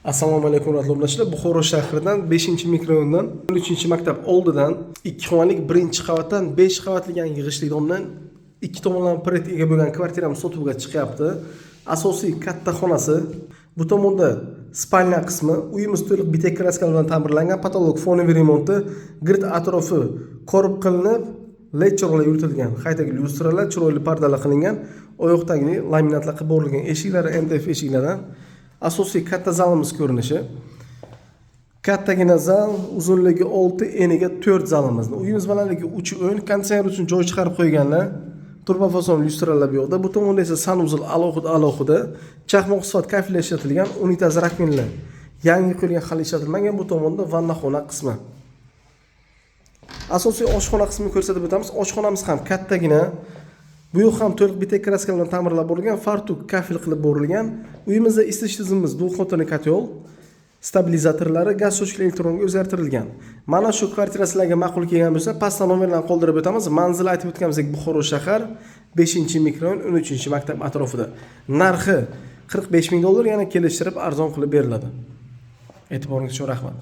Assalomu alaykum hurmatli o'quvchilar. Buxoro shahridan 5-mikrorayondan 13-maktab oldidan 2 xonalik 1-qavatdan 5 qavatli yangi yig'ishli domdan 2 tomonlama proyekt ega bo'lgan kvartiramiz sotuvga chiqyapti. Asosiy katta xonasi, bu tomonda spalnya qismi, uyimiz to'liq bitek kraskalar bilan ta'mirlangan, patolog fonoviy remonti, grid atrofi korib qilinib, led chiroqlar yuritilgan, qaytagi lyustralar, chiroyli pardalar qilingan, oyoqdagi laminatlar qilib bo'rilgan, eshiklari MDF eshiklardan. Asosiy katta zalimiz ko'rinishi. Kattagina zal, uzunligi 6, eniga 4 zalimizni. Uyimiz balandligi 3 o'yin, konditsioner uchun joy chiqarib qo'yganlar. Turbafason lyustralar bu yoqda. Bu tomonda esa sanuzul alohida, chaqmoq sifat kafillar ishlatilgan, unitaz rakminlar. Yangi qo'yilgan hali ishlatilmagan. Bu tomonda vannaxona qismi. Asosiy oshxona qismini ko'rsatib o'tamiz. Oshxonamiz ham kattagina. Bu yoq ham to'liq bitek kraska bilan ta'mirlab bo'rilgan, fartuk kafil qilib bo'rilgan. Uyimizda isitish tizimimiz duxotini kotyol, stabilizatorlari, gaz sochkali elektronga o'zgartirilgan. Mana shu kvartira sizlarga ma'qul kelgan bo'lsa, pastda nomerlarni qoldirib o'tamiz. Manzil aytib o'tganimizdek Buxoro shahar, 5-mikrorayon, 13-maktab atrofida. Narxi $45,000, yana kelishtirib arzon qilib beriladi. E'tiboringiz uchun rahmat.